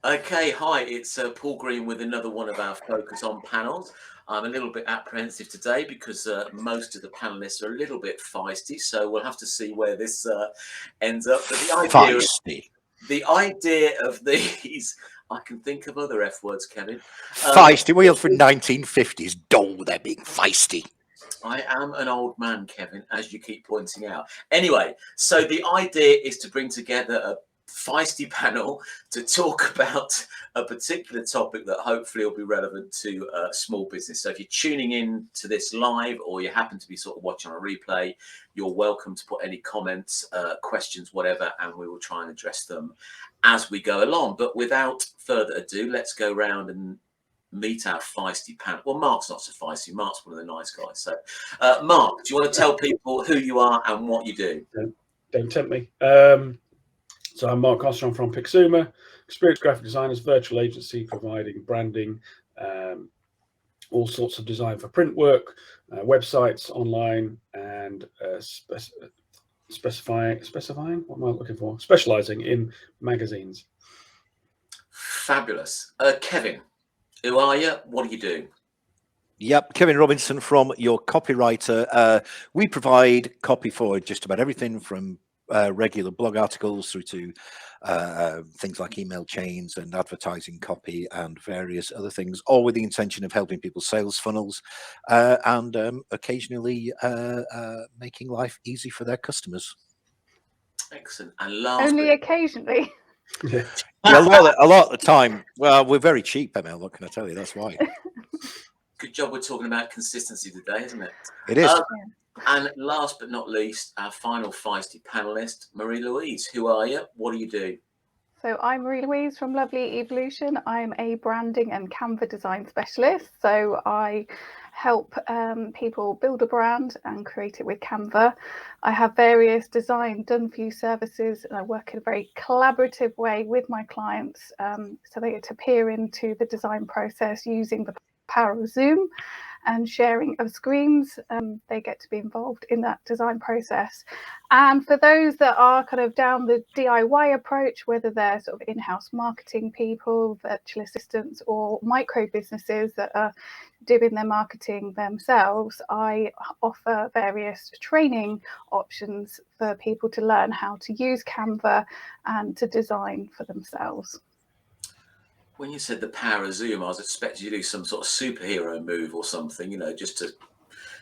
Okay, hi, it's Paul Green with another one of our Focus on panels. I'm a little bit apprehensive today because most of the panelists are a little bit feisty, so we'll have to see where this ends up. But Feisty. the idea of these, I can think of other F words, Kevin. Um, Feisty. Wheels from 1950s. Dull, they're being feisty. I am an old man, Kevin, as you keep pointing out. Anyway, so the idea is to bring together a feisty panel to talk about a particular topic that hopefully will be relevant to small business. So if you're tuning in to this live or you happen to be sort of watching on a replay, you're welcome to put any comments, questions, whatever, and we will try and address them as we go along. But without further ado, let's go round and meet our feisty panel. Well, Mark's not so feisty. Mark's one of the nice guys. So, Mark, do you want to tell people who you are and what you do? Don't tempt me. So I'm Mark Ostrom from Pixuma, experienced graphic designers, virtual agency providing branding, all sorts of design for print work, websites, online, and specifying. What am I looking for? Specializing in magazines. Fabulous. Kevin, who are you? What do you do? Yep, Kevin Robinson from Your Copywriter. We provide copy for just about everything from regular blog articles through to things like email chains and advertising copy and various other things, all with the intention of helping people's sales funnels and occasionally making life easy for their customers. Excellent. And last, Only occasionally. Yeah. Yeah, a lot of the time. Well, we're very cheap, Emil. What can I tell you? That's why. good job we're talking about consistency today, isn't it? It is. And last but not least, our final feisty panelist, Marie-Louise. Who are you? What do you do? So I'm Marie-Louise from Lovely Evolution. I'm a branding and Canva design specialist. So I help people build a brand and create it with Canva. I have various design done for you services, and I work in a very collaborative way with my clients, so they get to peer into the design process using the power of Zoom and sharing of screens. They get to be involved in that design process. And for those that are kind of down the DIY approach, whether they're sort of in-house marketing people, virtual assistants, or micro businesses that are doing their marketing themselves, I offer various training options for people to learn how to use Canva and to design for themselves. When you said the power of Zoom, I was expecting you to do some sort of superhero move or something, just to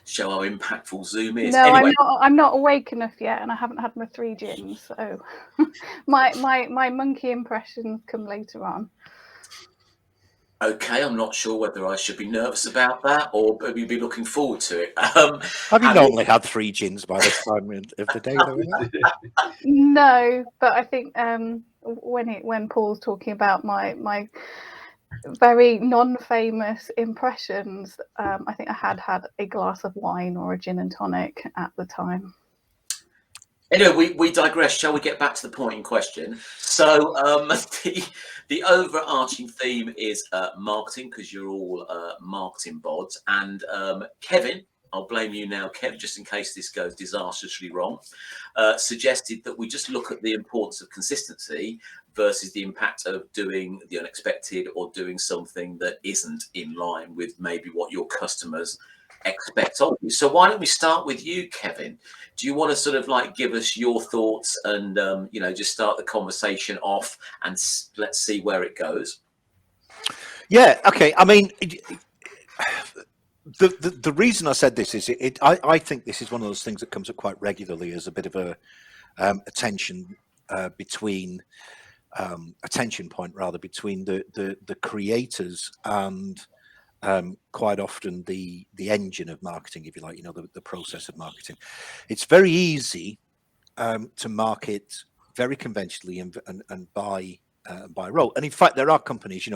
show how impactful Zoom is. No, Anyway. I'm not awake enough yet, and I haven't had my 3 gins, so my monkey impressions come later on. Okay, I'm not sure whether I should be nervous about that or maybe be looking forward to it. Have you normally had 3 gins by this time of the day, though? No, but I think when Paul's talking about my very non-famous impressions, I think I had a glass of wine or a gin and tonic at the time. Anyway, we digress. Shall we get back to the point in question? So the overarching theme is marketing, because you're all marketing bods. And Kevin, I'll blame you now, Kev, just in case this goes disastrously wrong, suggested that we just look at the importance of consistency versus the impact of doing the unexpected or doing something that isn't in line with maybe what your customers expect of you. So why don't we start with you, Kevin? Do you want to sort of like give us your thoughts and just start the conversation off and let's see where it goes? Yeah. Okay. I mean, the reason I said this is I think this is one of those things that comes up quite regularly as a bit of a tension point rather between the creators and quite often the engine of marketing, if you like, the process of marketing. It's very easy to market very conventionally and by role. And in fact, there are companies,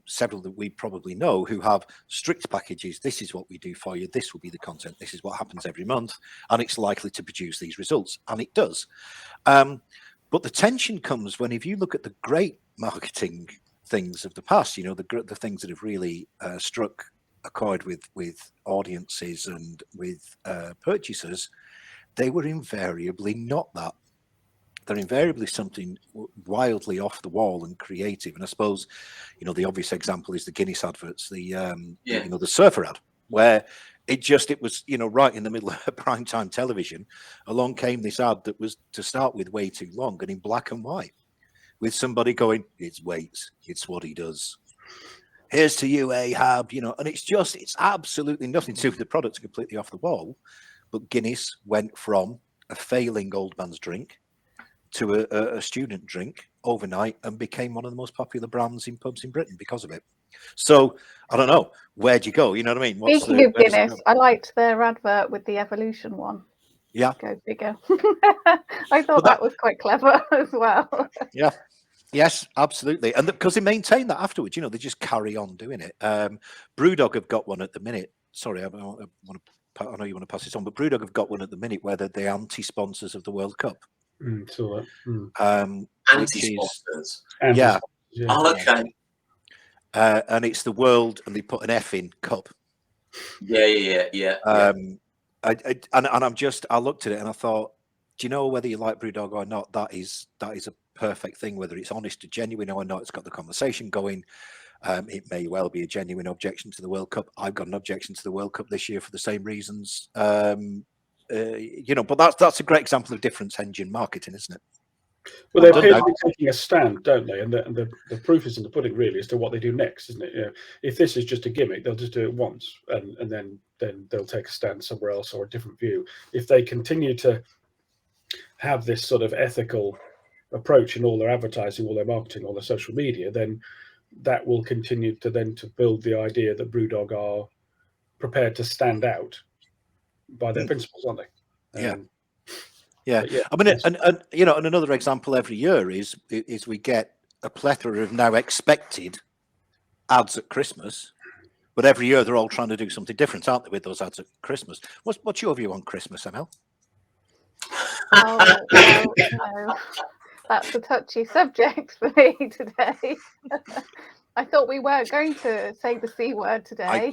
several that we probably know, who have strict packages. This is what we do for you. This will be the content. This is what happens every month. And it's likely to produce these results. And it does. But the tension comes when, if you look at the great marketing things of the past, the things that have really struck a chord with audiences and with purchasers, they were invariably not that. they're invariably something wildly off the wall and creative. And I suppose, you know, the obvious example is the Guinness adverts, the you know, the surfer ad, where it was, you know, right in the middle of prime time television. Along came this ad that was, to start with, way too long and in black and white, with somebody going, "It's weights, it's what he does. Here's to you, Ahab," you know, and it's absolutely nothing to do with the product, completely off the wall. But Guinness went from a failing old man's drink to a student drink overnight and became one of the most popular brands in pubs in Britain because of it. So I don't know, where'd you go? You know what I mean? Speaking of Guinness, I liked their advert with the evolution one. Yeah. Go bigger. I thought that was quite clever as well. Yeah. Yes, absolutely. And because they maintain that afterwards, you know, they just carry on doing it. Brewdog have got one at the minute. Sorry, I know you want to pass this on, but Brewdog have got one at the minute where they're the anti-sponsors of the World Cup. Anti-sponsors. Yeah. Oh, okay. And it's the world, and they put an F in cup. Yeah. I looked at it and I thought, do you know, whether you like Brewdog or not, that is a perfect thing, whether it's honest or genuine or not. It's got the conversation going. It may well be a genuine objection to the World Cup. I've got an objection to the World Cup this year for the same reasons. You know, but that's a great example of difference engine marketing, isn't it? Well, they appear to be taking a stand, don't they? And the proof is in the pudding, really, as to what they do next, isn't it? You know, if this is just a gimmick, they'll just do it once, and then they'll take a stand somewhere else or a different view. If they continue to have this sort of ethical approach in all their advertising, all their marketing, all their social media, then that will continue to build the idea that Brewdog are prepared to stand out by their principles, aren't they? Yeah. I mean, and you know, and another example every year is we get a plethora of now expected ads at Christmas, but every year they're all trying to do something different, aren't they, with those ads at Christmas? What's your view on Christmas, ML? Oh, well, no, that's a touchy subject for me today. I thought we weren't going to say the C word today.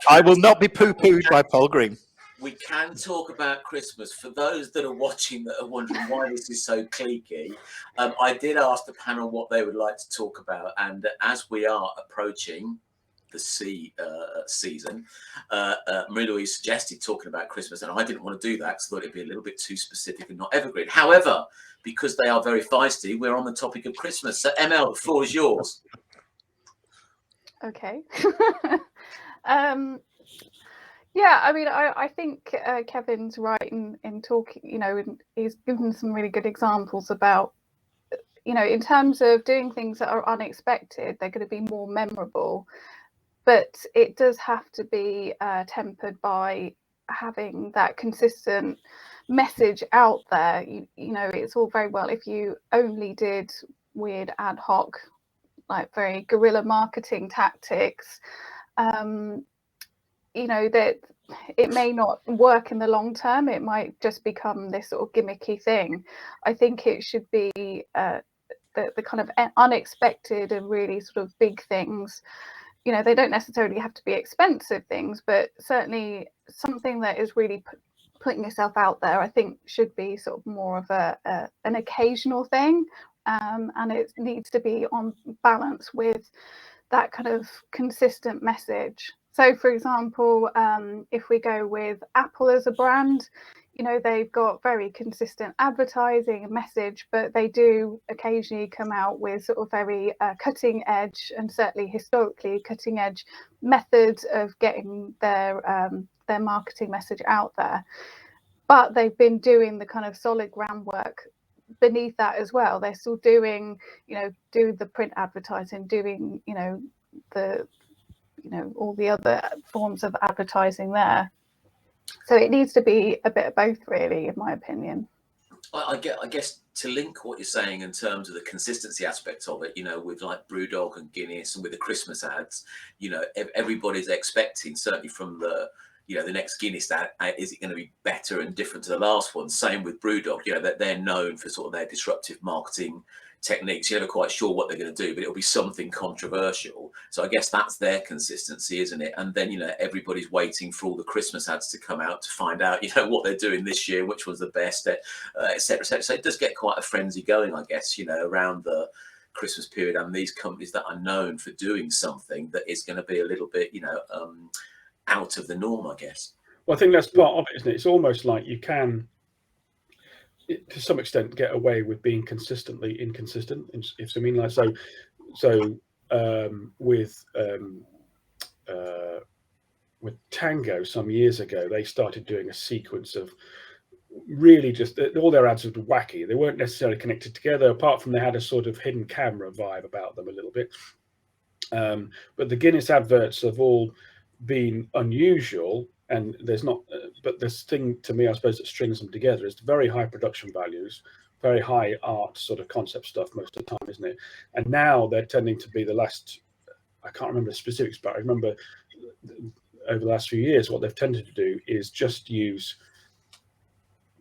I will not be poo-pooed by Paul Green. We can talk about Christmas. For those that are watching that are wondering why this is so cliquey, I did ask the panel what they would like to talk about, and as we are approaching the season, Marie-Louise suggested talking about Christmas, and I didn't want to do that because I thought it'd be a little bit too specific and not evergreen. However, because they are very feisty, we're on the topic of Christmas. So ML, the floor is yours. Okay. Yeah, I mean, I think Kevin's right in talking, you know, and he's given some really good examples about, you know, in terms of doing things that are unexpected, they're going to be more memorable, but it does have to be tempered by having that consistent message out there. You know, it's all very well if you only did weird ad hoc, like very guerrilla marketing tactics. You know, that it may not work in the long term. It might just become this sort of gimmicky thing. I think it should be the kind of unexpected and really sort of big things. You know, they don't necessarily have to be expensive things, but certainly something that is really putting yourself out there, I think should be sort of more of an occasional thing. And it needs to be on balance with that kind of consistent message. So, for example, if we go with Apple as a brand, you know, they've got very consistent advertising and message, but they do occasionally come out with sort of very cutting edge and certainly historically cutting edge methods of getting their marketing message out there. But they've been doing the kind of solid groundwork beneath that as well. They're still doing, you know, do the print advertising, doing, you know, all the other forms of advertising there. So it needs to be a bit of both, really, in my opinion. I guess to link what you're saying in terms of the consistency aspect of it, you know, with like Brewdog and Guinness and with the Christmas ads, you know, everybody's expecting, certainly from the, you know, the next Guinness ad, is it going to be better and different to the last one? Same with Brewdog, you know, that they're known for sort of their disruptive marketing, techniques. You're never quite sure what they're going to do, but it'll be something controversial. So I guess that's their consistency, isn't it? And then, everybody's waiting for all the Christmas ads to come out to find out, what they're doing this year, which one's the best, et cetera, et cetera. So it does get quite a frenzy going, I guess, around the Christmas period, and these companies that are known for doing something that is going to be a little bit, out of the norm, I guess. Well, I think that's part of it, isn't it? It's almost like you can, to some extent, get away with being consistently inconsistent. If I mean, like, with Tango some years ago, they started doing a sequence of really just all their ads were wacky. They weren't necessarily connected together, apart from they had a sort of hidden camera vibe about them a little bit. But the Guinness adverts have all been unusual, and there's not. But this thing to me, I suppose, that strings them together is very high production values, very high art sort of concept stuff most of the time, isn't it? And now they're tending to be the last. I can't remember the specifics, but I remember over the last few years, what they've tended to do is just use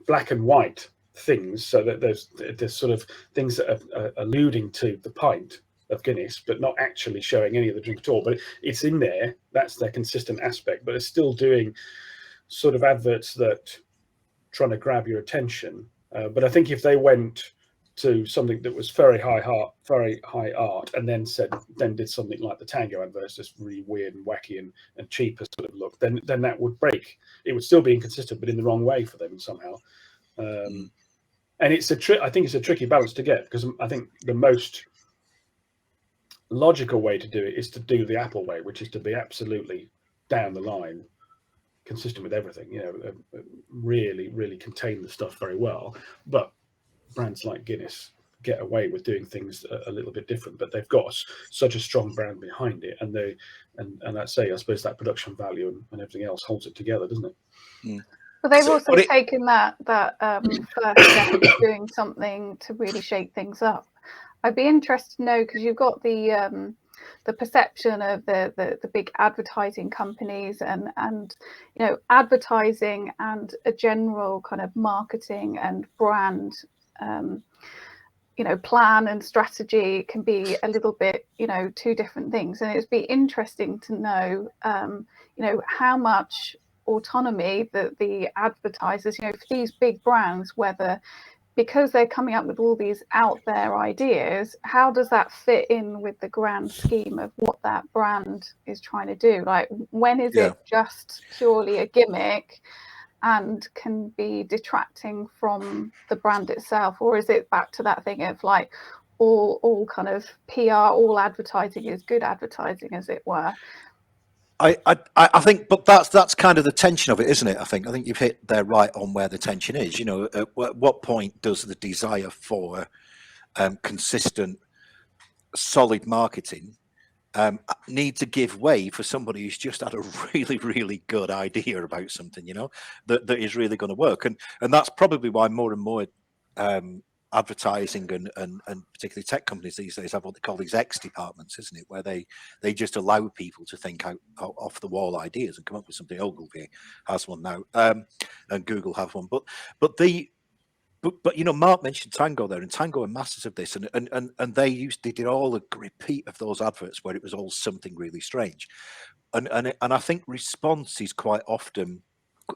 black and white things, so that there's sort of things that are alluding to the pint of Guinness, but not actually showing any of the drink at all. But it's in there. That's their consistent aspect. But it's still doing sort of adverts that trying to grab your attention. But I think if they went to something that was very high art, and then did something like the Tango adverts, just really weird and wacky and cheap sort of look, then that would break. It would still be inconsistent, but in the wrong way for them somehow. And it's I think it's a tricky balance to get, because I think the most logical way to do it is to do the Apple way, which is to be absolutely down the line consistent with everything, really, really contain the stuff very well. But brands like Guinness get away with doing things a little bit different, but they've got such a strong brand behind it, and that's I suppose that production value and everything else holds it together, doesn't it? Mm. But they've also taken that first step of doing something to really shake things up. I'd be interested to know, because you've got the perception of the big advertising companies and advertising and a general kind of marketing and brand plan and strategy can be a little bit two different things, and it'd be interesting to know how much autonomy that the advertisers for these big brands, whether because they're coming up with all these out there ideas, how does that fit in with the grand scheme of what that brand is trying to do? Like, when is it just purely a gimmick and can be detracting from the brand itself, or is it back to that thing of like all kind of PR, all advertising is good advertising, as it were? I think, but that's kind of the tension of it, isn't it? I think you've hit there right on where the tension is. At what point does the desire for consistent, solid marketing need to give way for somebody who's just had a really, really good idea about something, that is really going to work? And that's probably why more and more advertising and particularly tech companies these days have what they call these X departments, isn't it, where they just allow people to think out off the wall ideas and come up with something. Ogilvy has one now, and Google have one, but Mark mentioned Tango there, and Tango are masters of this, and they did all a repeat of those adverts where it was all something really strange, and I think response is quite often,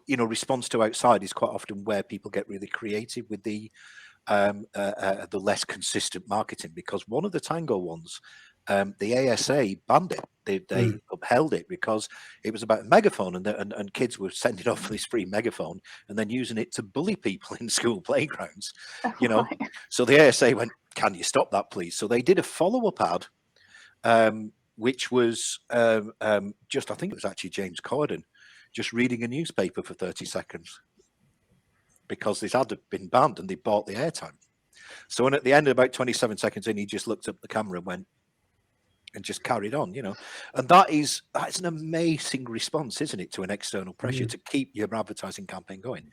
response to outside is quite often where people get really creative with the less consistent marketing, because one of the Tango ones, the ASA banned it. They upheld it because it was about a megaphone, and kids were sending off this free megaphone and then using it to bully people in school playgrounds. Right. So the ASA went, "Can you stop that, please?" So they did a follow-up ad, which was just, I think it was actually James Corden just reading a newspaper for 30 seconds. Because this ad had been banned and they bought the airtime. So when at the end, about 27 seconds in, he just looked up the camera and went and just carried on, And that's an amazing response, isn't it, to an external pressure to keep your advertising campaign going.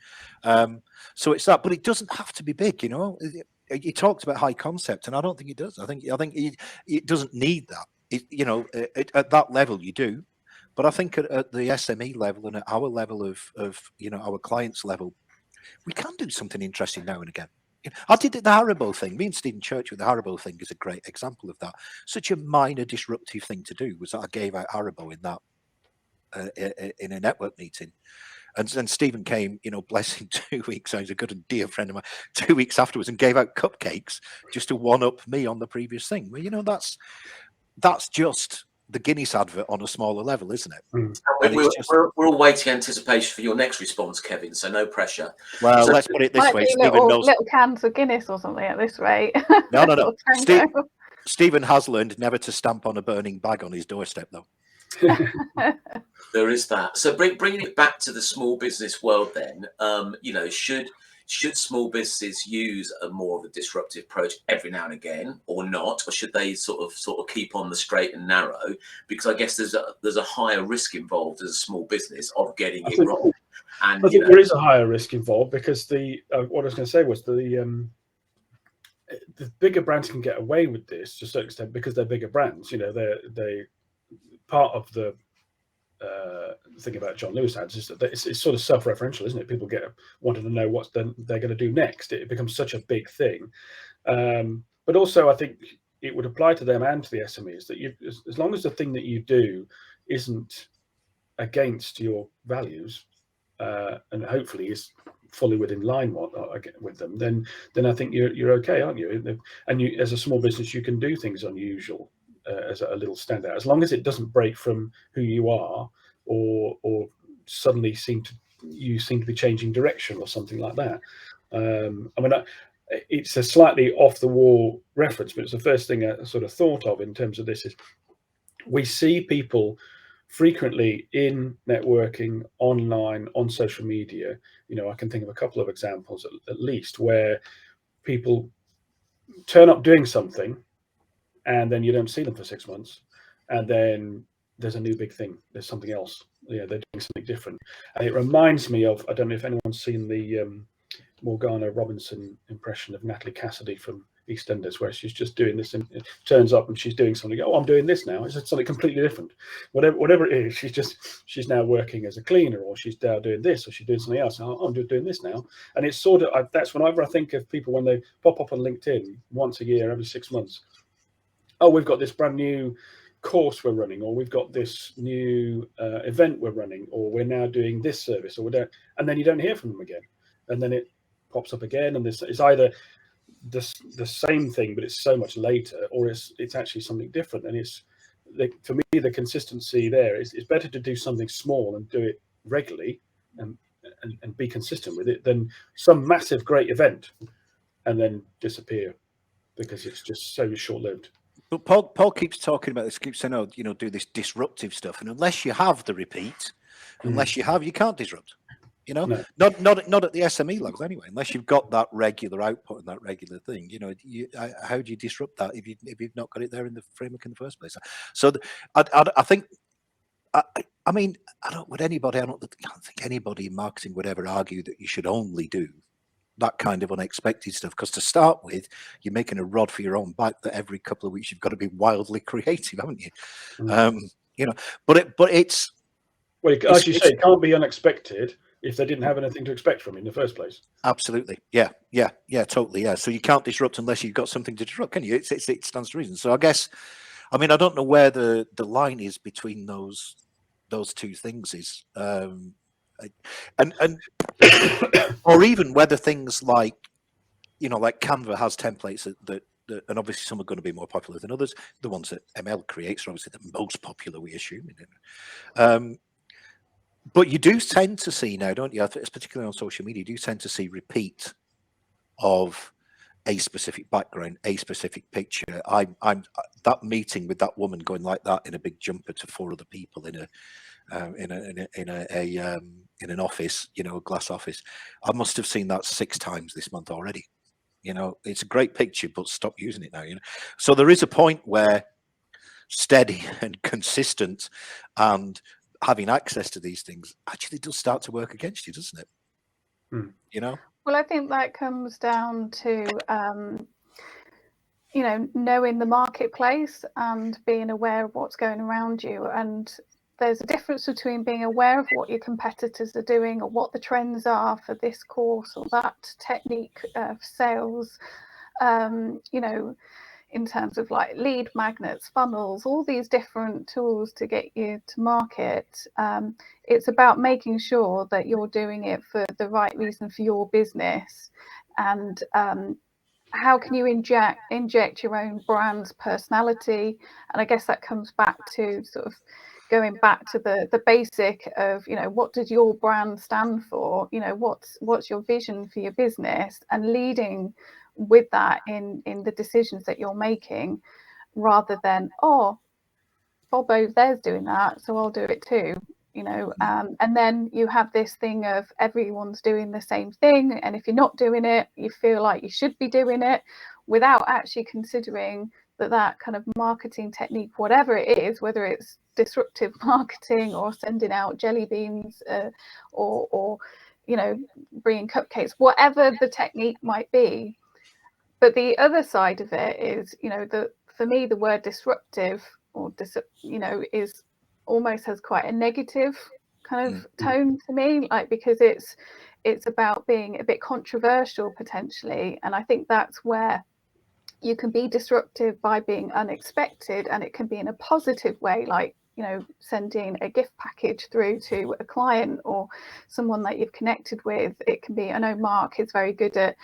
So it's that, but it doesn't have to be big, You talked about high concept, and I don't think it does. I think it doesn't need that. At that level, you do. But I think at the SME level and at our level of our clients' level, we can do something interesting now and again. I did the Haribo thing. Me and Stephen Church with the Haribo thing is a great example of that. Such a minor disruptive thing to do was that I gave out Haribo in that in a network meeting. And then Stephen came, bless him, 2 weeks. He's a good and dear friend of mine. 2 weeks afterwards, and gave out cupcakes just to one up me on the previous thing. Well, that's just the Guinness advert on a smaller level, isn't it? Mm. We're all waiting anticipation for your next response, Kevin. So no pressure. Well, So let's put it this Might way: be Stephen knows. little cans of Guinness or something at this rate. No. Stephen has learned never to stamp on a burning bag on his doorstep, though. There is that. So bringing it back to the small business world, then, should small businesses use a more of a disruptive approach every now and again, or not, or should they sort of keep on the straight and narrow? Because I guess there's a higher risk involved as a small business of getting it wrong. And I think there is a higher risk involved because what I was going to say was the bigger brands can get away with this to a certain extent because they're bigger brands. They part of the thing about John Lewis ads is that it's sort of self-referential, isn't it? People wanting to know what they're going to do next. It becomes such a big thing. But also, I think it would apply to them and to the SMEs that as long as the thing that you do isn't against your values and hopefully is fully within line with them, then I think you're okay, aren't you? And you, as a small business, you can do things unusual as a little standout, as long as it doesn't break from who you are or suddenly seem to be changing direction or something like that. It's a slightly off the wall reference, but it's the first thing I sort of thought of in terms of this is we see people frequently in networking, online, on social media. I can think of a couple of examples at least where people turn up doing something and then you don't see them for 6 months, and then there's a new big thing. There's something else. They're doing something different. And it reminds me of, I don't know if anyone's seen the Morgana Robinson impression of Natalie Cassidy from EastEnders, where she's just doing this and it turns up and she's doing something. Oh, I'm doing this now. It's something completely different. Whatever it is, she's now working as a cleaner, or she's now doing this, or she's doing something else. Oh, I'm doing this now. And it's sort of, that's whenever I think of people when they pop up on LinkedIn once a year, every 6 months. Oh, we've got this brand new course we're running, or we've got this new event we're running, or we're now doing this service, or and then you don't hear from them again. And then it pops up again, and it's either the same thing, but it's so much later, or it's actually something different. And for me, the consistency there is it's better to do something small and do it regularly and be consistent with it than some massive great event and then disappear because it's just so short-lived. But Paul keeps talking about this, keeps saying, "Oh, do this disruptive stuff," and unless you have the repeat, you can't disrupt. No. Not at the SME levels anyway. Unless you've got that regular output and that regular thing, how do you disrupt that if you've not got it there in the framework in the first place? So I think, I mean, I don't think anybody in marketing would ever argue that you should only do that kind of unexpected stuff, because to start with, you're making a rod for your own back that every couple of weeks you've got to be wildly creative, haven't you? But it's well, as you say, it can't be unexpected if they didn't have anything to expect from it in the first place. Absolutely, yeah, totally, yeah. So you can't disrupt unless you've got something to disrupt, can you? It stands to reason. So I guess, I mean, I don't know where the line is between those two things is, and or even whether things like, like Canva has templates that and obviously some are going to be more popular than others. The ones that ML creates are obviously the most popular, we assume. But you do tend to see now, don't you? Particularly on social media, you do tend to see repeat of a specific background, a specific picture. I'm that meeting with that woman going like that in a big jumper to 4 other people in an office, a glass office. I must have seen that 6 times this month already. It's a great picture, but stop using it now. So there is a point where steady and consistent and having access to these things actually does start to work against you, doesn't it? Well, I think that comes down to knowing the marketplace and being aware of what's going around you. And there's a difference between being aware of what your competitors are doing or what the trends are for this course or that technique of sales, you know, in terms of like lead magnets, funnels, all these different tools to get you to market. It's about making sure that you're doing it for the right reason for your business, and how can you inject your own brand's personality. And I guess that comes back to sort of going back to the basic of, you know, what does your brand stand for, you know, what's your vision for your business, and leading with that in the decisions that you're making, rather than, oh, Bob over there's doing that, so I'll do it too, you know. And then you have this thing of everyone's doing the same thing, and if you're not doing it, you feel like you should be doing it, without actually considering that kind of marketing technique, whatever it is, whether it's disruptive marketing or sending out jelly beans, or you know, bringing cupcakes, whatever the technique might be. But the other side of it is, you know, for me the word disruptive, or you know, is almost has quite a negative kind of tone to me, like, because it's about being a bit controversial potentially. And I think that's where you can be disruptive by being unexpected, and it can be in a positive way, like, you know, sending a gift package through to a client or someone that you've connected with. It can be, I know Mark is very good at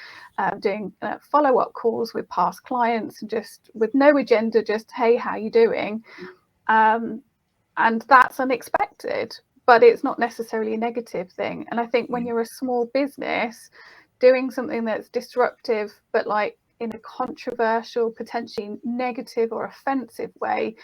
doing follow-up calls with past clients, just with no agenda, just, hey, how you doing? And that's unexpected, but it's not necessarily a negative thing. And I think when you're a small business, doing something that's disruptive, but like in a controversial, potentially negative or offensive way,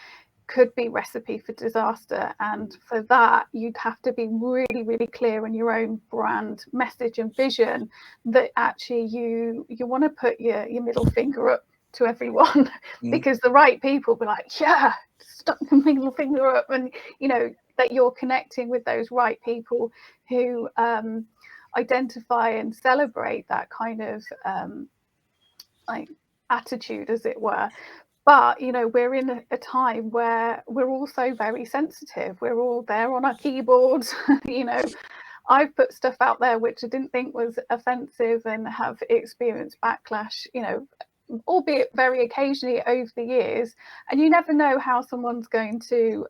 could be recipe for disaster. And for that, you'd have to be really, really clear in your own brand message and vision, that actually you want to put your middle finger up to everyone, because the right people be like, yeah, stuck the middle finger up, and you know that you're connecting with those right people who identify and celebrate that kind of like attitude, as it were. But you know, we're in a time where we're also very sensitive. We're all there on our keyboards. You know, I've put stuff out there which I didn't think was offensive and have experienced backlash, you know, albeit very occasionally over the years. And you never know how someone's going to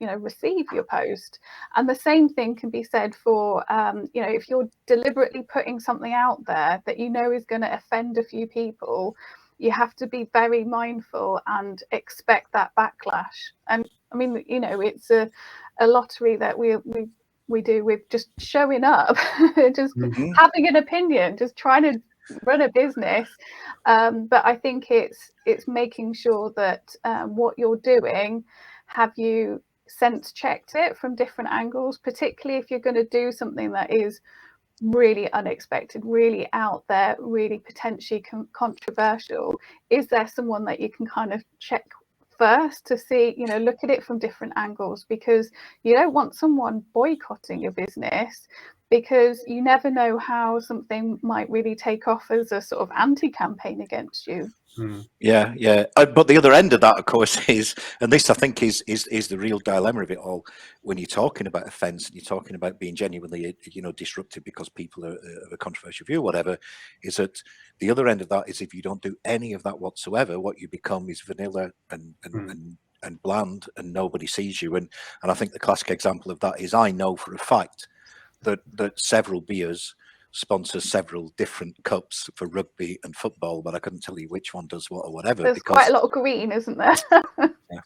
you know, receive your post. And the same thing can be said for you know, if you're deliberately putting something out there that you know is going to offend a few people, you have to be very mindful and expect that backlash. And I mean, you know, it's a lottery that we do with just showing up, just having an opinion, just trying to run a business. But I think it's making sure that what you're doing, have you sense checked it from different angles, particularly if you're going to do something that is really unexpected, really out there, really potentially controversial. Is there someone that you can kind of check first to see, you know, look at it from different angles, because you don't want someone boycotting your business, because you never know how something might really take off as a sort of anti-campaign against you. Yeah. But the other end of that, of course, is, and this I think is the real dilemma of it all, when you're talking about offence and you're talking about being genuinely, you know, disruptive because people are of a controversial view or whatever, is that the other end of that is, if you don't do any of that whatsoever, what you become is vanilla and bland, and nobody sees you. And I think the classic example of that is, I know for a fact that several beers sponsor several different cups for rugby and football, but I couldn't tell you which one does what or whatever. There's quite a lot of green, isn't there? Yeah.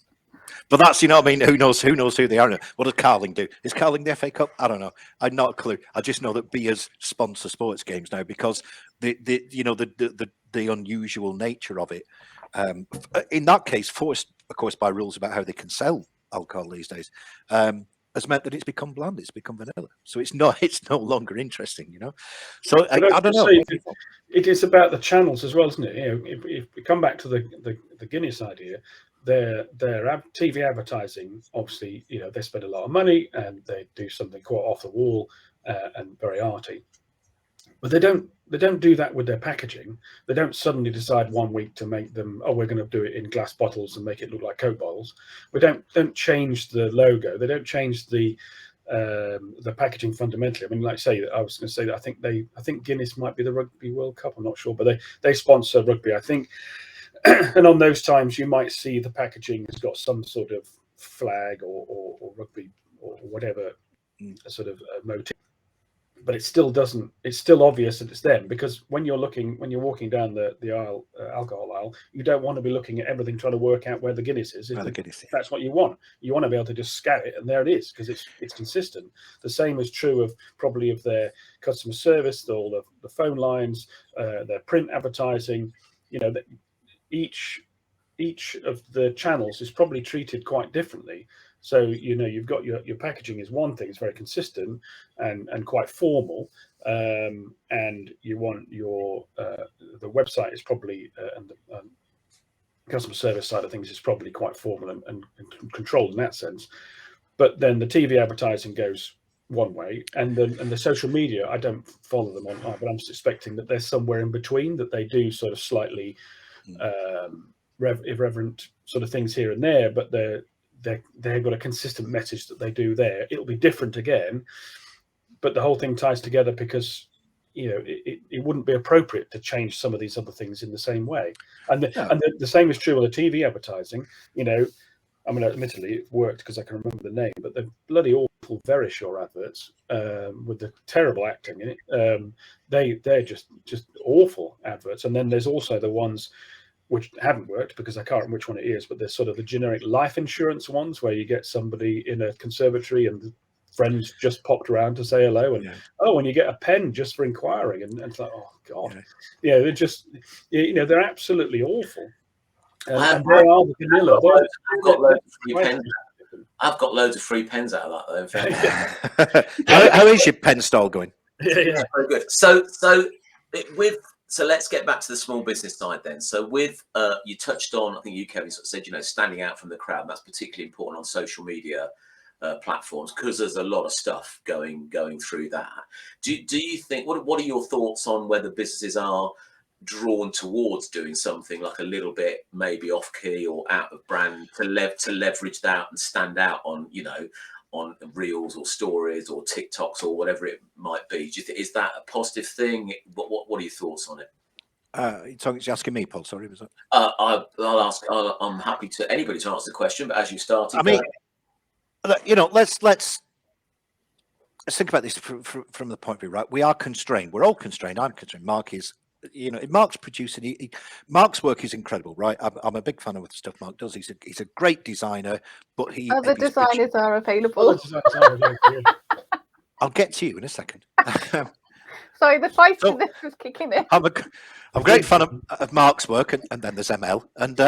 But that's, you know what I mean, who knows who they are. What does Carling do? Is Carling the FA Cup? I don't know. I've not a clue. I just know that beers sponsor sports games now, because the you know, the unusual nature of it, in that case, forced of course by rules about how they can sell alcohol these days, has meant that it's become bland, it's become vanilla. So it's no longer interesting, you know. So I don't know. It is about the channels as well, isn't it? You know, if we come back to the Guinness idea, their TV advertising, obviously, you know, they spend a lot of money and they do something quite off the wall and very arty. But they don't do that with their packaging. They don't suddenly decide one week to make them, oh, we're going to do it in glass bottles and make it look like Coke bottles. We don't change the logo. They don't change the packaging fundamentally. I mean, like I say, I was going to say that I think Guinness might be the Rugby World Cup. I'm not sure, but they sponsor rugby, I think. And on those times, you might see the packaging has got some sort of flag or rugby or whatever sort of motif. But it still doesn't. It's still obvious that it's them, because when you're walking down the aisle, alcohol aisle, you don't want to be looking at everything trying to work out where the Guinness is. That's what you want. You want to be able to just scan it, and there it is, because it's consistent. The same is true of probably of their customer service, all the phone lines, their print advertising. Each of the channels is probably treated quite differently. So you've got your packaging is one thing; it's very consistent and quite formal, and you want your the website is probably and the customer service side of things is probably quite formal and controlled in that sense. But then the TV advertising goes one way, and the social media, I don't follow them on, but I'm suspecting that there's somewhere in between, that they do sort of slightly irreverent sort of things here and there, but they've got a consistent message that they do there. It'll be different again, but the whole thing ties together, because it wouldn't be appropriate to change some of these other things in the same way. And the same is true with the TV advertising. I mean, admittedly, it worked because I can remember the name, but the bloody awful Verisure adverts with the terrible acting in it, they're just awful adverts. And then there's also the ones which haven't worked, because I can't remember which one it is, but there's sort of the generic life insurance ones where you get somebody in a conservatory and the friends just popped around to say hello, and and you get a pen just for inquiring, and it's like, oh god, they're just, they're absolutely awful. And they are the vanilla. I've got loads of free pens out of that though. How is your pen style going? Yeah. Very good. So let's get back to the small business side then. So with you touched on, I think you, Kevin, sort of said, standing out from the crowd. That's particularly important on social media platforms, because there's a lot of stuff going through that. Do you think, what are your thoughts on whether businesses are drawn towards doing something like a little bit maybe off key or out of brand to leverage that and stand out on on reels or stories or TikToks or whatever it might be? Do you think, is that a positive thing? What are your thoughts on it? You're asking me, Paul. Sorry, was that? I'll ask. I'm happy to anybody to answer the question, but as you started, I mean, let's think about this from the point of view, right? We are constrained. We're all constrained. I'm constrained. Mark is. Mark's producing. Mark's work is incredible, right? I'm a big fan of the stuff Mark does. He's a great designer, but other designers are available. I'll get to you in a second. Sorry, the fight for this was kicking in. I'm a great fan of Mark's work, and then there's ML, and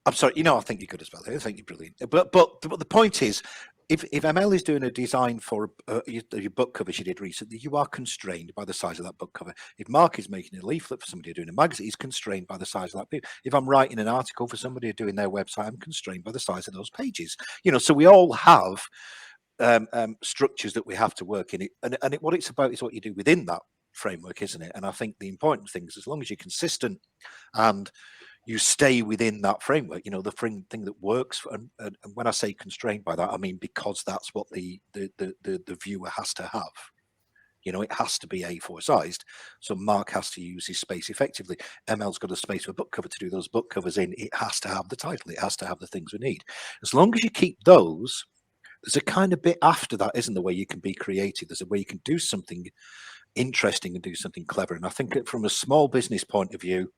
I'm sorry, I think you're good as well. I think you're brilliant. But the point is, if ML is doing a design for your book covers you did recently, you are constrained by the size of that book cover. If Mark is making a leaflet for somebody doing a magazine, he's constrained by the size of that book. If I'm writing an article for somebody doing their website, I'm constrained by the size of those pages. So we all have structures that we have to work in. What it's about is what you do within that framework, isn't it? And I think the important thing is, as long as you're consistent and you stay within that framework, the thing that works. And when I say constrained by that, I mean because that's what the viewer has to have. It has to be A4 sized. So Mark has to use his space effectively. ML's got a space for a book cover to do those book covers in. It has to have the title. It has to have the things we need. As long as you keep those, there's a kind of bit after that, isn't there, where you can be creative. There's a way you can do something interesting and do something clever. And I think from a small business point of view,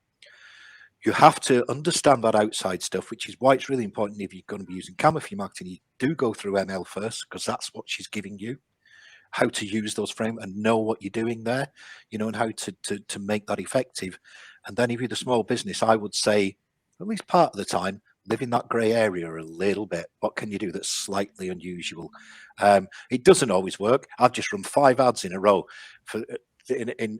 you have to understand that outside stuff, which is why it's really important, if you're going to be using Canva for your marketing, you do go through ML first, because that's what she's giving you, how to use those frames and know what you're doing there, and how to make that effective. And then if you're the small business, I would say, at least part of the time, live in that grey area a little bit. What can you do that's slightly unusual? It doesn't always work. I've just run 5 ads in a row in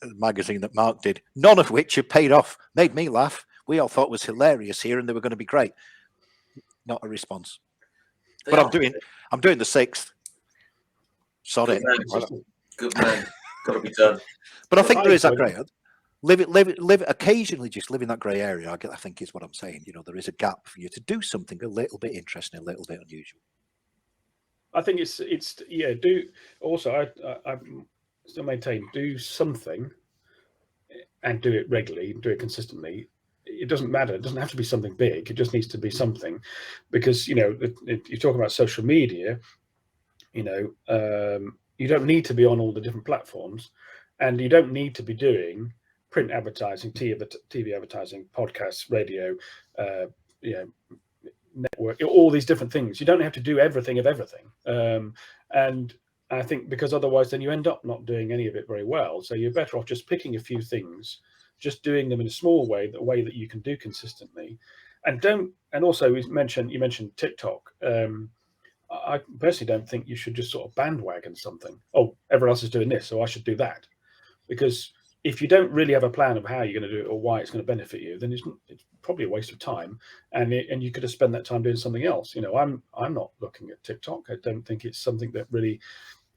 a magazine that Mark did, none of which have paid off. Made me laugh. We all thought it was hilarious here, and they were going to be great. Not a response. But I'm doing the 6th. Sod it. Good man. Got to be done. But I think there is that enjoyed grey. Live occasionally. Just live in that grey area. I think is what I'm saying. You know, there is a gap for you to do something a little bit interesting, a little bit unusual. I think it's yeah. Do also I still maintain do something and do it regularly, do it consistently. It doesn't matter. It doesn't have to be something big. It just needs to be something, because you talk about social media. You don't need to be on all the different platforms, and you don't need to be doing print advertising, TV advertising, podcasts, radio, network, all these different things. You don't have to do everything of everything. And I think because otherwise then you end up not doing any of it very well. So you're better off just picking a few things, just doing them in a small way, the way that you can do consistently. And also you mentioned TikTok. I personally don't think you should just sort of bandwagon something. Oh, everyone else is doing this, so I should do that. Because if you don't really have a plan of how you're going to do it or why it's going to benefit you, then it's probably a waste of time, and you could have spent that time doing something else. I'm not looking at TikTok. I don't think it's something that really.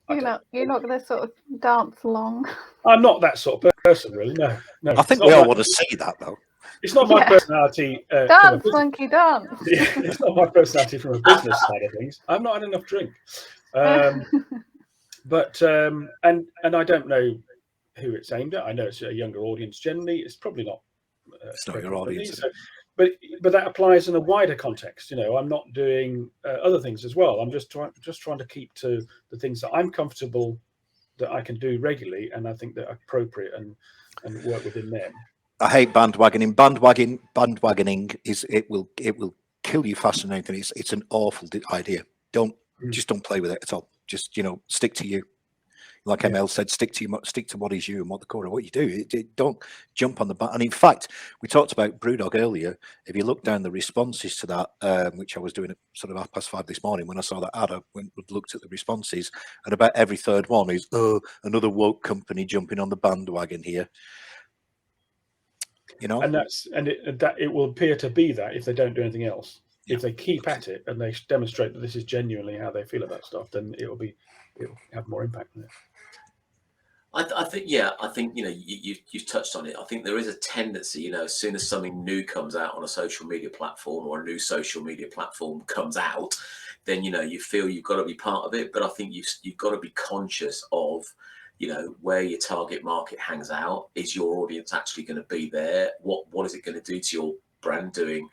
You're not going to sort of dance along. I'm not that sort of person, really. No. I think we all want to see that, though. It's not my personality. Dance, monkey, dance. It's not my personality from a business side of things. I've not had enough drink, but and I don't know who it's aimed at. I know it's a younger audience generally. It's probably not. It's not your audience. But that applies in a wider context. I'm not doing other things as well. I'm just trying to keep to the things that I'm comfortable that I can do regularly, and I think that are appropriate and work within them. I hate bandwagoning. Bandwagoning is it will kill you faster than anything. It's an awful idea. Just don't play with it at all. Just stick to you. Like ML said, stick to what is you and what the core of what you do. Don't jump on the back. And in fact, we talked about Brewdog earlier. If you look down the responses to that, which I was doing at sort of 5:30 this morning, when I saw that ad, I looked at the responses, and about every third one is, another woke company jumping on the bandwagon here. And it will appear to be that if they don't do anything else. If they keep at it and they demonstrate that this is genuinely how they feel about stuff, then it'll have more impact on it. I think you've touched on it. I think there is a tendency, as soon as something new comes out on a social media platform, or a new social media platform comes out, then you feel you've got to be part of it. But I think you've got to be conscious of where your target market hangs out. Is your audience actually going to be there? What is it going to do to your brand doing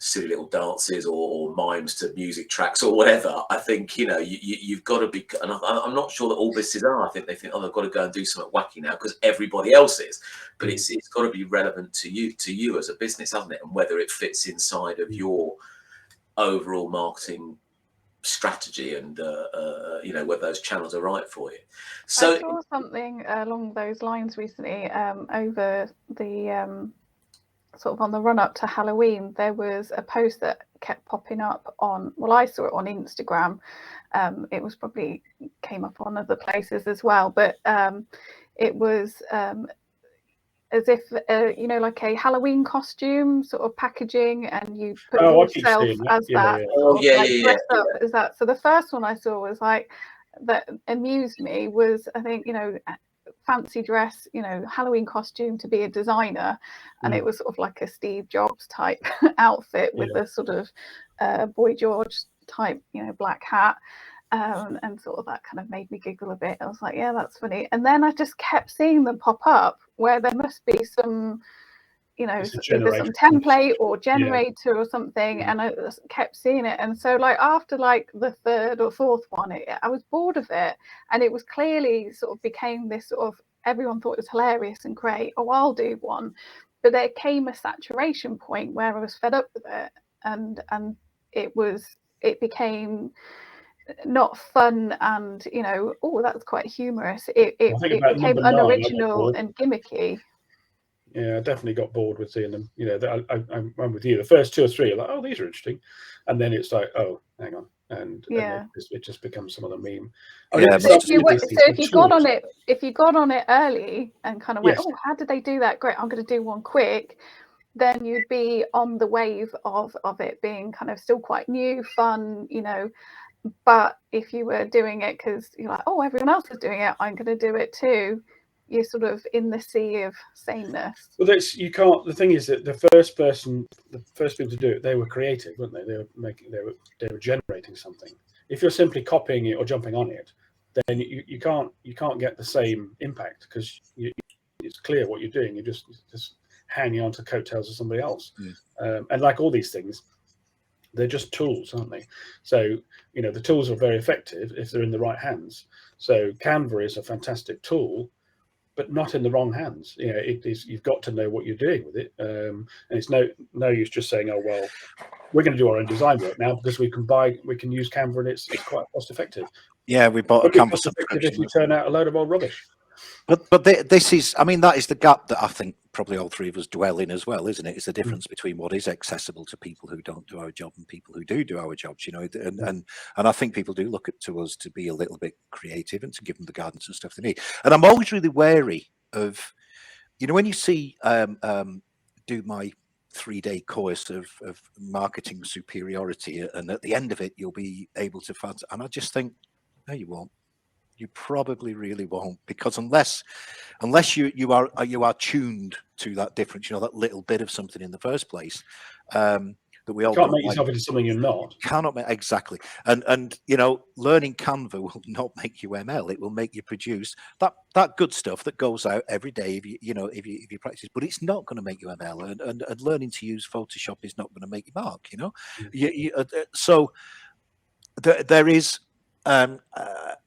silly little dances or mimes to music tracks or whatever? I think you've got to be, and I'm not sure that all businesses are. I think they think, they've got to go and do something wacky now because everybody else is. But it's got to be relevant to you as a business, hasn't it? And whether it fits inside of your overall marketing strategy and whether those channels are right for you. So I saw something along those lines recently over the sort of on the run up to Halloween. There was a post that kept popping up I saw it on Instagram. It was probably came up on other places as well, but it was as if like a Halloween costume sort of packaging, and you put yourself as that. Dressed up as that. So the first one I saw was like that amused me was, I think, fancy dress, Halloween costume to be a designer, and it was sort of like a Steve Jobs type outfit with a sort of Boy George type, black hat. And sort of that kind of made me giggle a bit. I was like, yeah, that's funny. And then I just kept seeing them pop up where there must be some, either some template or generator or something. And I kept seeing it. And so after the third or fourth one, I was bored of it. And it was clearly sort of became this sort of, everyone thought it was hilarious and great. Oh, I'll do one. But there came a saturation point where I was fed up with it. And it became not fun, and that's quite humorous. It became unoriginal and gimmicky. Yeah, I definitely got bored with seeing them. I'm with you. The first two or three are like, oh, these are interesting, and then it's like, oh, hang on, and it just becomes some other meme. If you got on it early and kind of went, oh, how did they do that? Great, I'm going to do one quick. Then you'd be on the wave of it being kind of still quite new, fun, But if you were doing it because you're like, oh, everyone else is doing it, I'm going to do it too, you're sort of in the sea of sameness. Well, that's, you can't. The thing is that the first people to do it, they were creative, weren't they? They were generating something. If you're simply copying it or jumping on it, then you can't get the same impact, because it's clear what you're doing. You're just hanging on to coattails of somebody else. And like all these things, they're just tools, aren't they? So, you know, the tools are very effective if they're in the right hands. So Canva is a fantastic tool, but not in the wrong hands. You know, it is, you've got to know what you're doing with it. And it's no use just saying, oh, well, we're going to do our own design work now because we can use Canva and it's quite cost effective. Yeah, we bought a Canva subscription. If you turn out a load of old rubbish. But this is, I mean, that is the gap that I think probably all three of us dwell in as well, isn't it? It's the difference between what is accessible to people who don't do our job and people who do our jobs, you know. And I think people do look up to us to be a little bit creative and to give them the guidance and stuff they need. And I'm always really wary of, you know, when you see do my 3-day course of marketing superiority, and at the end of it you'll be able to find, and I just think, no, you won't. You probably really won't, because unless you are tuned to that difference, you know, that little bit of something in the first place, that we all can't make yourself into something you're not. Cannot make, exactly. And you know, learning Canva will not make you ML. It will make you produce that good stuff that goes out every day if you practice. But it's not going to make you ML. And learning to use Photoshop is not going to make you Mark. You know, so there is. Buying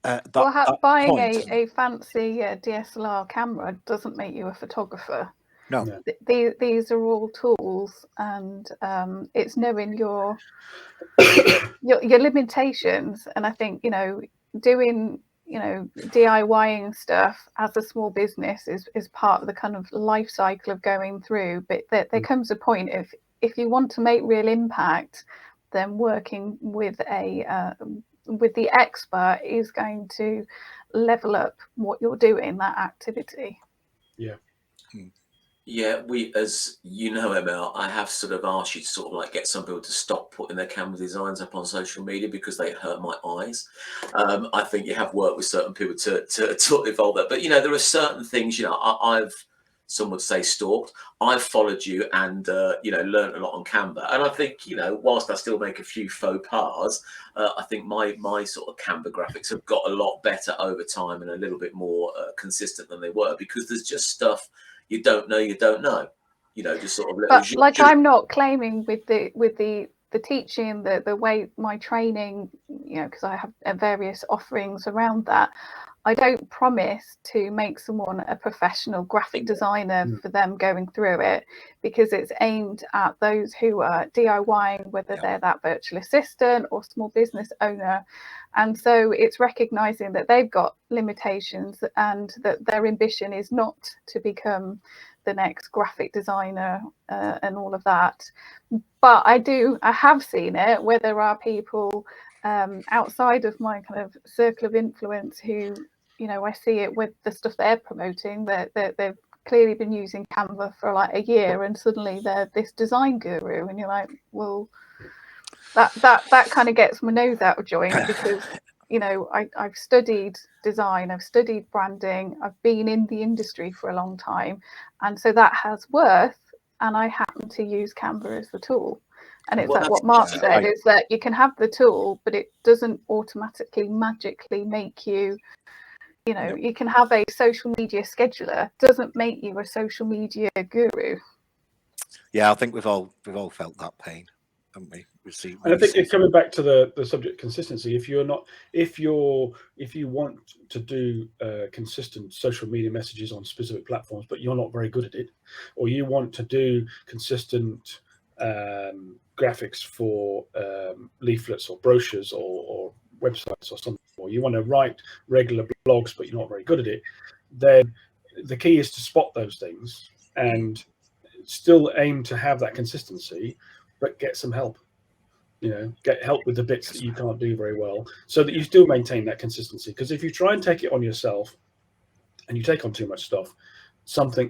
a fancy DSLR camera doesn't make you a photographer. No. These are all tools, and it's knowing your limitations. And I think, you know, doing, you know, DIYing stuff as a small business is part of the kind of life cycle of going through. But there comes a point, if you want to make real impact, then working with the expert is going to level up what you're doing, that activity. Yeah, we, as you know, Emil, I have sort of asked you to sort of like get some people to stop putting their Canva designs up on social media because they hurt my eyes. I think you have worked with certain people to evolve that, but you know, there are certain things, you know, I've, some would say, stalked. I've followed you and, you know, learned a lot on Canva. And I think, you know, whilst I still make a few faux pas, I think my sort of Canva graphics have got a lot better over time and a little bit more consistent than they were, because there's just stuff you don't know, you know, just sort of. But like, I'm not claiming with the teaching, the way my training, you know, because I have various offerings around that. I don't promise to make someone a professional graphic designer for them going through it, because it's aimed at those who are DIYing, whether they're that virtual assistant or small business owner. And so it's recognizing that they've got limitations and that their ambition is not to become the next graphic designer and all of that. But I have seen it where there are people outside of my kind of circle of influence who, you know, I see it with the stuff they're promoting, that they've clearly been using Canva for like a year and suddenly they're this design guru, and you're like, well, that kind of gets my nose out of joint, because, you know, I've studied design, I've studied branding, I've been in the industry for a long time, and so that has worth, and I happen to use Canva as the tool. And it's like what Mark said, is that you can have the tool, but it doesn't automatically, magically make you, you know, you can have a social media scheduler, doesn't make you a social media guru. Yeah, I think we've all felt that pain, haven't we? And I think it's coming back to the subject consistency. If you want to do consistent social media messages on specific platforms, but you're not very good at it, or you want to do consistent graphics for leaflets or brochures or websites or something, or you want to write regular blogs but you're not very good at it, then the key is to spot those things and still aim to have that consistency, but get some help. You know, get help with the bits that you can't do very well, so that you still maintain that consistency. Because if you try and take it on yourself and you take on too much stuff,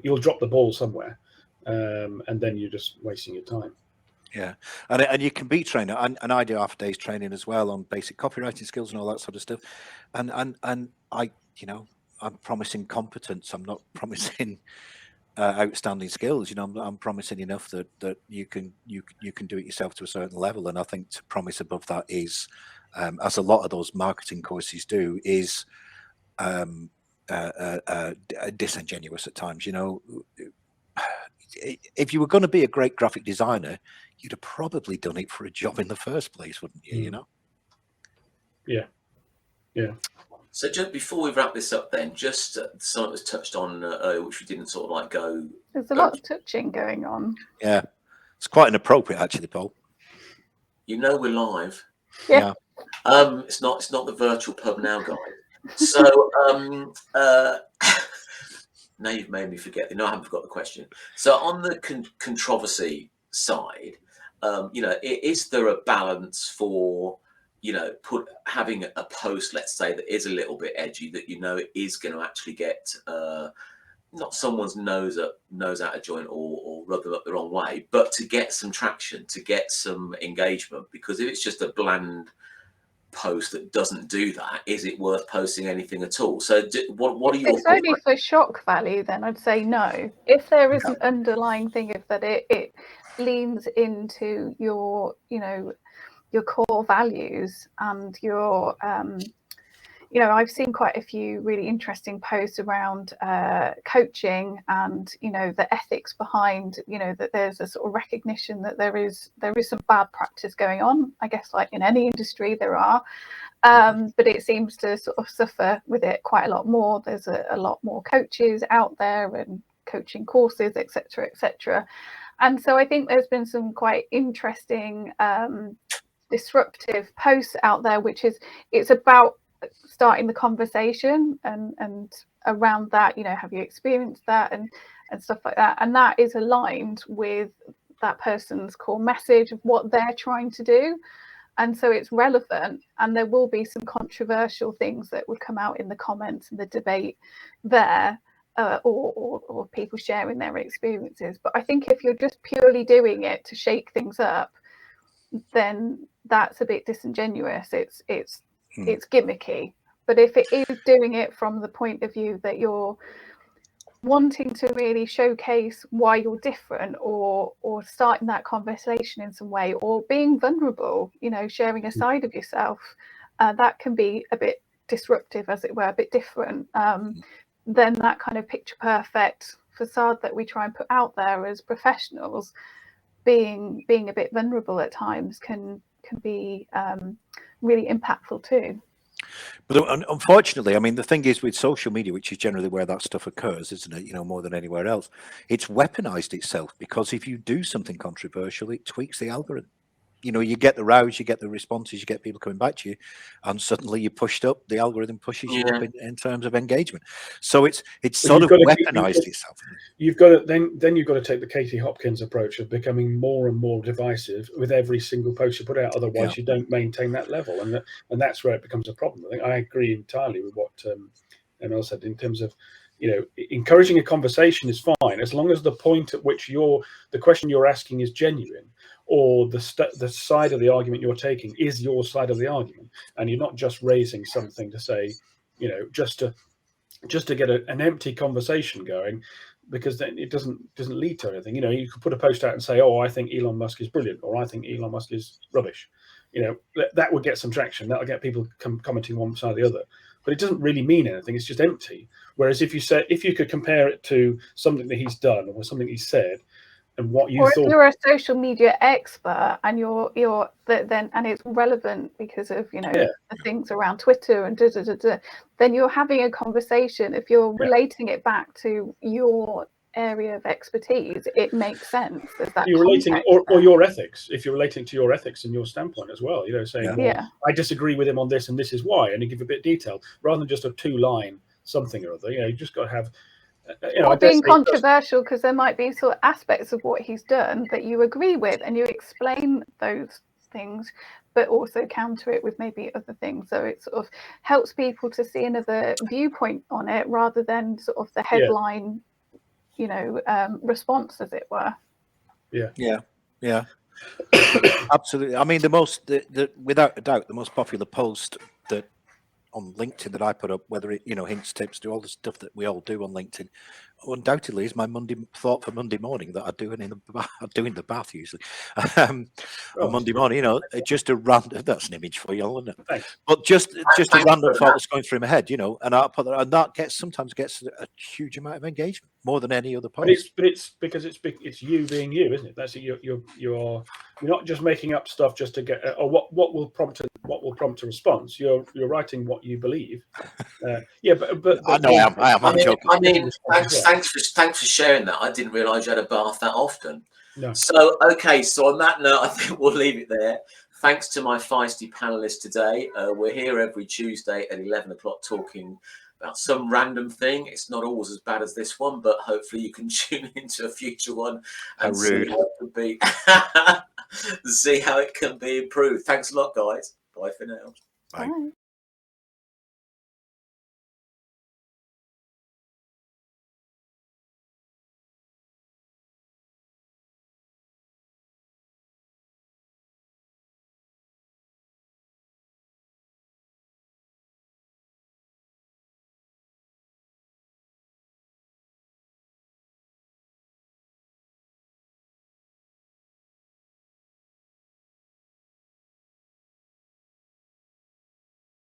you'll drop the ball somewhere, and then you're just wasting your time. Yeah, and you can be trained, and I do half a day's training as well on basic copywriting skills and all that sort of stuff. And I, you know, I'm promising competence. I'm not promising outstanding skills. You know, I'm promising enough that you can do it yourself to a certain level. And I think to promise above that is, as a lot of those marketing courses do, is disingenuous at times. You know, if you were going to be a great graphic designer, you'd have probably done it for a job in the first place, wouldn't you? You know? Yeah. Yeah. So just before we wrap this up, then, just something was touched on earlier, which we didn't sort of like go. There's a lot of touching going on. Yeah, it's quite inappropriate, actually, Paul. You know, we're live. Yeah. It's not the virtual pub now, guys. So now you've made me forget. No, I haven't forgot the question. So on the controversy side, you know, is there a balance for, you know, having a post, let's say, that is a little bit edgy, that you know it is going to actually get not someone's nose out of joint or rub them up the wrong way, but to get some traction, to get some engagement? Because if it's just a bland post that doesn't do that, is it worth posting anything at all? So what are your thoughts? It's only for shock value, then I'd say no. If there is an underlying thing, if that it leans into your, you know, your core values and your you know, I've seen quite a few really interesting posts around coaching and, you know, the ethics behind, you know, that there's a sort of recognition that there is some bad practice going on. I guess like in any industry there are, but it seems to sort of suffer with it quite a lot more. There's a lot more coaches out there and coaching courses, etc., etc. And so I think there's been some quite interesting disruptive posts out there, which is, it's about starting the conversation and around that, you know, have you experienced that and stuff like that, and that is aligned with that person's core message of what they're trying to do. And so it's relevant, and there will be some controversial things that would come out in the comments and the debate there, or people sharing their experiences. But I think if you're just purely doing it to shake things up, then that's a bit disingenuous. It's gimmicky. But if it is doing it from the point of view that you're wanting to really showcase why you're different, or starting that conversation in some way, or being vulnerable, you know, sharing a side of yourself, that can be a bit disruptive, as it were, a bit different. Then that kind of picture perfect facade that we try and put out there as professionals, being a bit vulnerable at times can be really impactful too. But unfortunately, I mean, the thing is with social media, which is generally where that stuff occurs, isn't it? You know, more than anywhere else, it's weaponized itself, because if you do something controversial, it tweaks the algorithm. You know, you get the rows, you get the responses, you get people coming back to you, and suddenly you're pushed up. The algorithm pushes you up in terms of engagement. So it's sort of weaponized itself. You've got to then you've got to take the Katie Hopkins approach of becoming more and more divisive with every single post you put out. Otherwise, you don't maintain that level, and that's where it becomes a problem. I think I agree entirely with what Emil said in terms of, you know, encouraging a conversation is fine as long as the point at which the question you're asking is genuine, or the side of the argument you're taking is your side of the argument, and you're not just raising something to say, you know, just to get an empty conversation going, because then it doesn't lead to anything. You know, you could put a post out and say, oh, I think Elon Musk is brilliant, or I think Elon Musk is rubbish. You know, that would get some traction. That'll get people commenting one side or the other. But it doesn't really mean anything. It's just empty. Whereas if you could compare it to something that he's done or something he said, and what you or thought, if you're a social media expert and you're then, and it's relevant because of, you know, the things around Twitter and then you're having a conversation. If you're relating it back to your area of expertise, it makes sense. There's that you're relating or your ethics. If you're relating to your ethics and your standpoint as well, you know, saying, well, I disagree with him on this and this is why, and you give a bit of detail rather than just a 2-line something or other. You know, you just got to have. You know, or being controversial, because there might be sort of aspects of what he's done that you agree with, and you explain those things, but also counter it with maybe other things. So it sort of helps people to see another viewpoint on it rather than sort of the headline, you know, response, as it were. Yeah. Absolutely. I mean, without a doubt, the most popular post that on LinkedIn that I put up, whether it, hints, tips, do all the stuff that we all do on LinkedIn, undoubtedly is my Monday thought for Monday morning that I do in the bath usually. On Monday morning, just a random. That's an image for you, isn't it? Thanks. But just a random for thought that. that's going through my head, and I put that, and that sometimes gets a huge amount of engagement, more than any other post. But it's because it's you being you, isn't it? That's it. You're not just making up stuff just to get, or what will prompt a response. You're writing what you believe. Yeah, but I know I am. I'm joking. I mean, thanks for sharing that. I didn't realise you had a bath that often. No. So, okay, so on that note, I think we'll leave it there. Thanks to my feisty panelists today. We're here every Tuesday at 11 o'clock talking about some random thing. It's not always as bad as this one, but hopefully you can tune into a future one and see how it could be. See how it can be improved. Thanks a lot, guys. Bye for now. Bye. Bye.